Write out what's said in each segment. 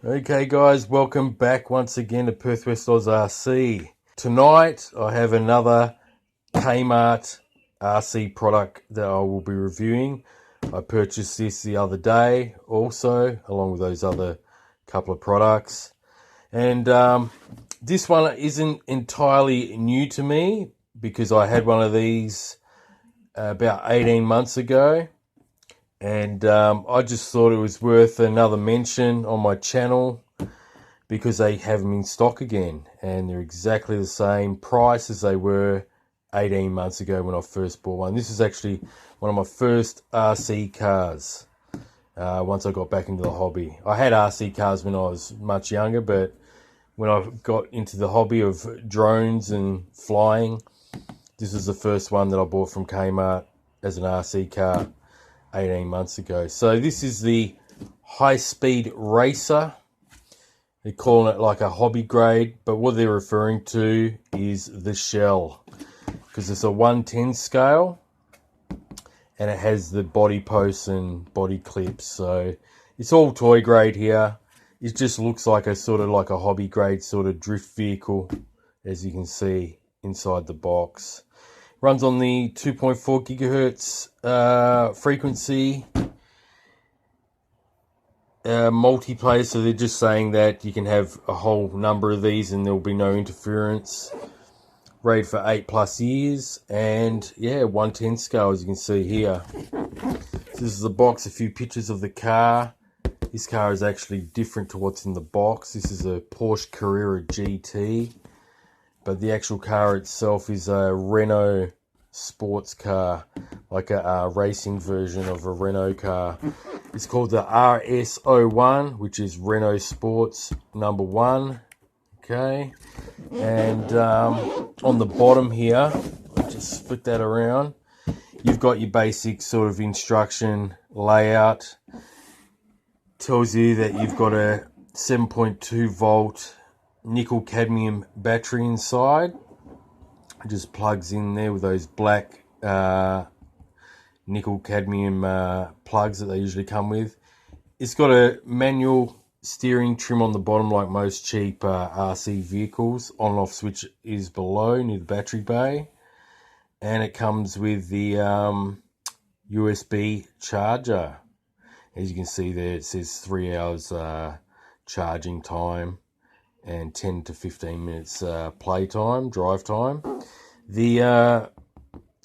Okay guys, welcome back once again to Perth West Oz RC. Tonight I have another Kmart RC product that I will be reviewing. I purchased this the other day also, along with those other couple of products. And this one isn't entirely new to me because I had one of these about 18 months ago. And I just thought it was worth another mention on my channel because they have them in stock again and they're exactly the same price as they were 18 months ago when I first bought one. This is actually one of my first RC cars once I got back into the hobby. I had RC cars when I was much younger, but when I got into the hobby of drones and flying, this is the first one that I bought from Kmart as an RC car 18 months ago. So this is the high-speed racer. They're calling it like a hobby grade, but what they're referring to is the shell, because it's a 1/10 scale and it has the body posts and body clips. So it's all toy grade here. It just looks like a sort of like a hobby grade sort of drift vehicle, as you can see inside the box. Runs on the 2.4 gigahertz frequency, multiplayer, so they're just saying that you can have a whole number of these and there'll be no interference. Rated for 8+ years, and yeah, 1/10 scale, as you can see here. So this is the box, a few pictures of the car. This car is actually different to what's in the box. This is a Porsche Carrera GT. But the actual car itself is a Renault sports car, like a racing version of a Renault car. It's called the RS-O1, which is Renault Sports #1. Okay, and on the bottom here, I'll just flip that around. You've got your basic sort of instruction layout. Tells you that you've got a 7.2 volt nickel cadmium battery inside. It just plugs in there with those black nickel cadmium plugs that they usually come with. It's got a manual steering trim on the bottom like most cheap RC vehicles. On and off switch is below near the battery bay, and it comes with the USB charger. As you can see there, it says 3 hours charging time and 10 to 15 minutes play time, drive time. The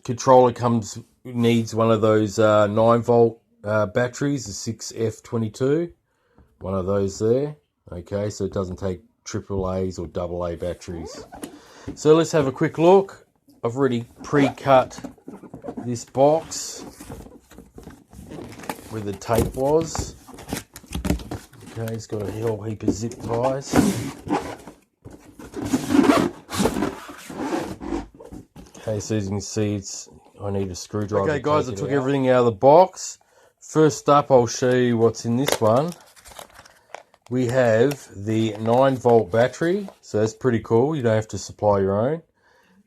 controller needs one of those 9-volt batteries, the 6F22, one of those there. Okay, so it doesn't take AAAs or AA batteries. So let's have a quick look. I've already pre-cut this box where the tape was. Okay, it's got a whole heap of zip ties. Okay, so as you can see, I need a screwdriver. Okay guys, I took everything out of the box. First up, I'll show you what's in this one. We have the 9-volt battery, so that's pretty cool. You don't have to supply your own.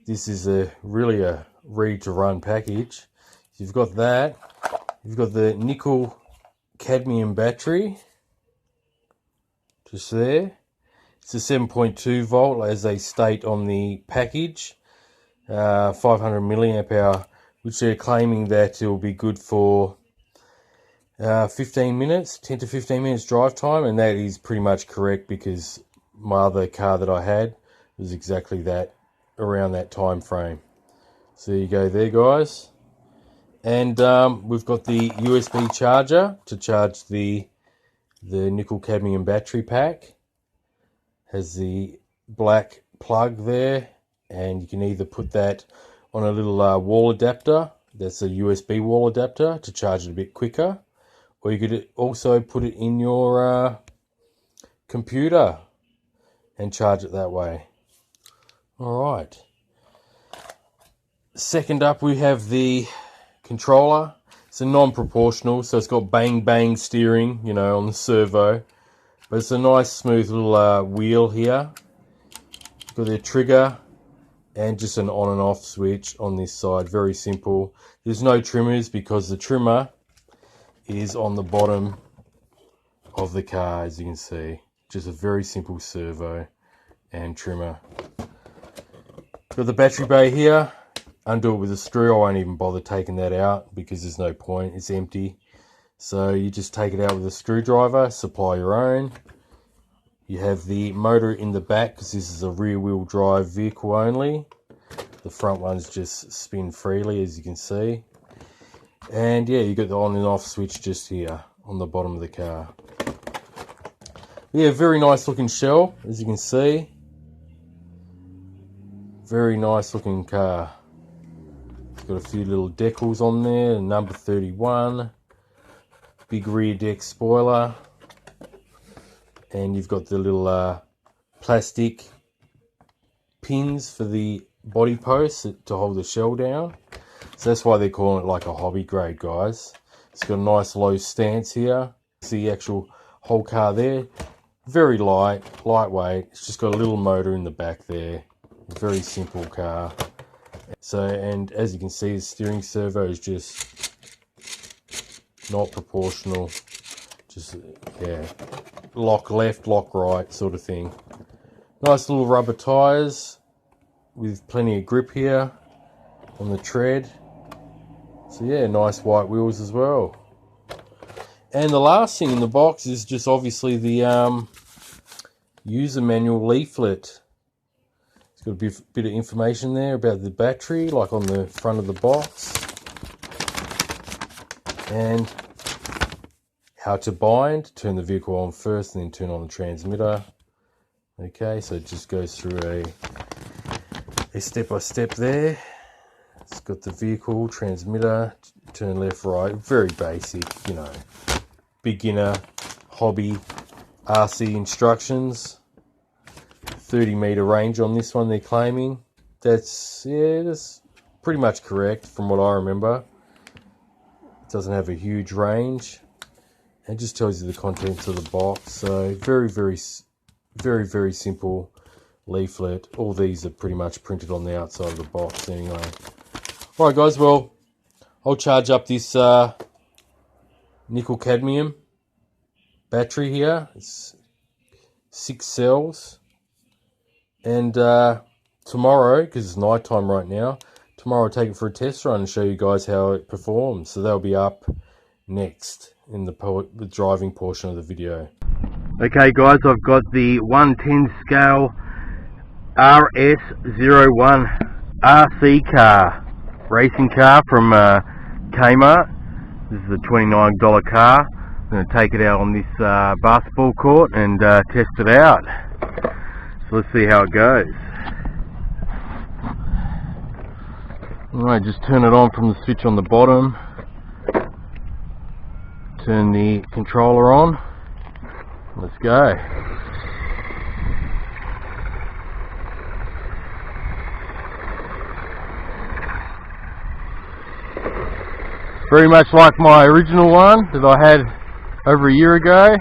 This is really a ready-to-run package. You've got that. You've got the nickel cadmium battery, just there. It's a 7.2 volt, as they state on the package. 500 milliamp hour, which they're claiming that it will be good for 15 minutes, 10 to 15 minutes drive time, and that is pretty much correct because my other car that I had was exactly that, around that time frame. So there you go there, guys. And we've got the USB charger to charge the nickel cadmium battery pack. Has the black plug there, and you can either put that on a little wall adapter. That's a USB wall adapter to charge it a bit quicker, or you could also put it in your computer and charge it that way. All right. Second up, we have the controller. It's a non-proportional, so it's got bang steering, you know, on the servo, but it's a nice smooth little wheel here. Got the trigger and just an on and off switch on this side. Very simple. There's no trimmers because the trimmer is on the bottom of the car, as you can see. Just a very simple servo and trimmer. Got the battery bay here. Undo it with a screw. I won't even bother taking that out because there's no point. It's empty. So you just take it out with a screwdriver, supply your own. You have the motor in the back because this is a rear wheel drive vehicle only. The front ones just spin freely, as you can see. And yeah, you got the on and off switch just here on the bottom of the car. Yeah, very nice looking shell, as you can see. Very nice looking car. It's got a few little decals on there, number 31. Big rear deck spoiler. And you've got the little plastic pins for the body posts to hold the shell down. So that's why they're calling it like a hobby grade, guys. It's got a nice low stance here. See the actual whole car there. Very lightweight. It's just got a little motor in the back there. Very simple car. So, and as you can see, the steering servo is just not proportional. Just, yeah, lock left, lock right sort of thing. Nice little rubber tyres with plenty of grip here on the tread. So yeah, nice white wheels as well. And the last thing in the box is just obviously the user manual leaflet. It's got a bit of information there about the battery, like on the front of the box. And how to bind, turn the vehicle on first and then turn on the transmitter. Okay, so it just goes through a step-by-step there. It's got the vehicle, transmitter, turn left, right, very basic, you know, beginner, hobby, RC instructions. 30-meter range on this one they're claiming. That's pretty much correct from what I remember. It doesn't have a huge range. It just tells you the contents of the box. So very simple leaflet. All these are pretty much printed on the outside of the box anyway. Alright guys, well, I'll charge up this nickel cadmium battery here. It's 6 cells. And tomorrow, because it's night time right now, tomorrow I'll take it for a test run and show you guys how it performs. So that'll be up next in the driving portion of the video. Okay guys, I've got the 110 scale RS-O1 RC car, racing car from Kmart. This is a $29 car. I'm going to take it out on this basketball court and test it out. So let's see how it goes. Alright, just turn it on from the switch on the bottom. Turn the controller on. Let's go. Very much like my original one that I had over a year ago.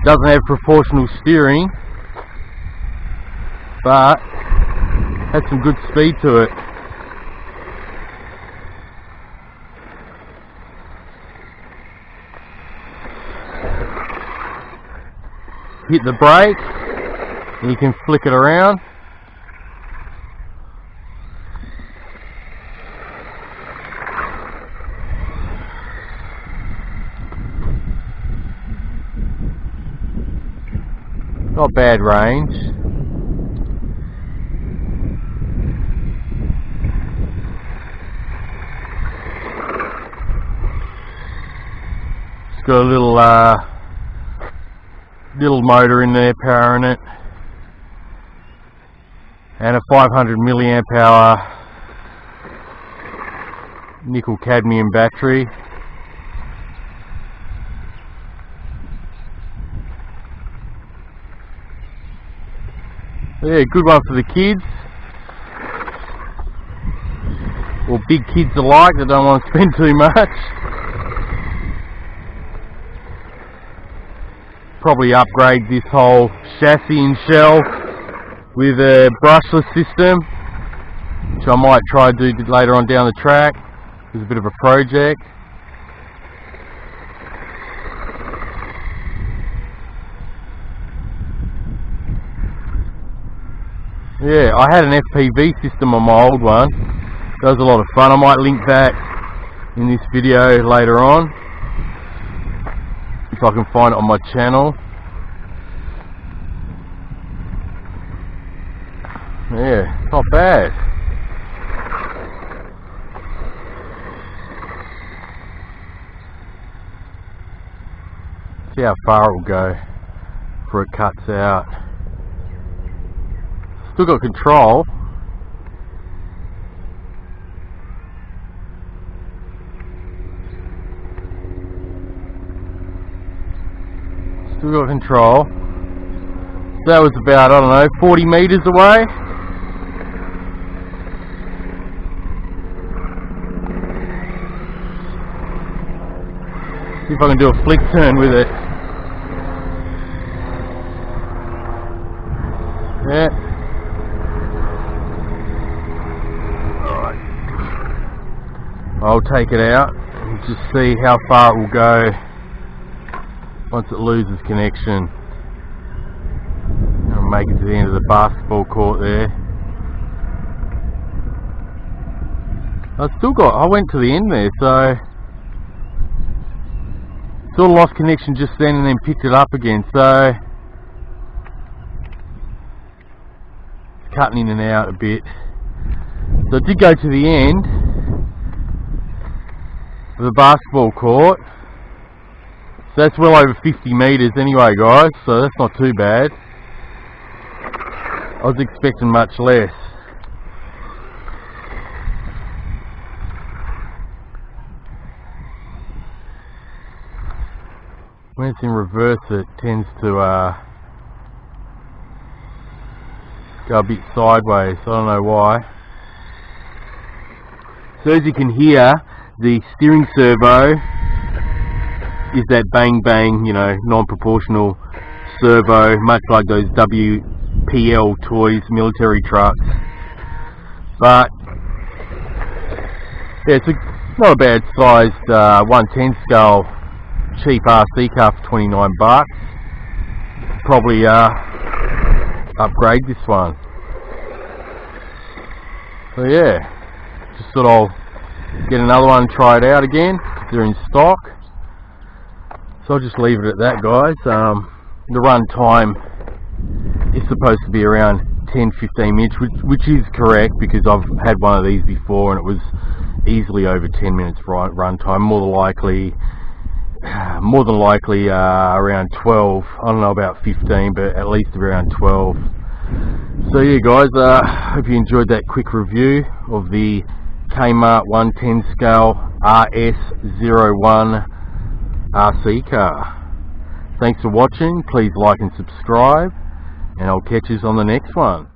Doesn't have proportional steering, but had some good speed to it. Hit the brake, and you can flick it around. Not bad range. It's got a little motor in there powering it, and a 500 milliamp hour nickel cadmium battery. Yeah, good one for the kids, or big kids alike that don't want to spend too much. Probably upgrade this whole chassis and shell with a brushless system, which I might try to do later on down the track. It's a bit of a project. Yeah, I had an FPV system on my old one. That was a lot of fun. I might link that in this video later on, if I can find it on my channel. Yeah, it's not bad. See how far it will go before it cuts out. Still got control. Still got control. So that was about, I don't know, 40 meters away. See if I can do a flick turn with it. Yeah. Alright. I'll take it out and just see how far it will go once it loses connection. I'll make it to the end of the basketball court there. I went to the end there, so sort of lost connection just then and then picked it up again, so it's cutting in and out a bit. So it did go to the end of the basketball court, so that's well over 50 meters anyway, guys, so that's not too bad. I was expecting much less. When it's in reverse, it tends to go a bit sideways. I don't know why. So as you can hear, the steering servo is that bang bang, you know, non-proportional servo, much like those WPL toys military trucks. But yeah, it's not a bad sized 110 scale cheap RC car for 29 bucks. Probably upgrade this one. So yeah, just thought I'll get another one and try it out again. They're in stock. So I'll just leave it at that, guys. The run time is supposed to be around 10-15 minutes, which is correct because I've had one of these before and it was easily over 10 minutes run time. More than likely around 12. I don't know about 15, but at least around 12. So yeah, guys, hope you enjoyed that quick review of the Kmart 110 scale RS-O1 RC car. Thanks for watching. Please like and subscribe, and I'll catch you on the next one.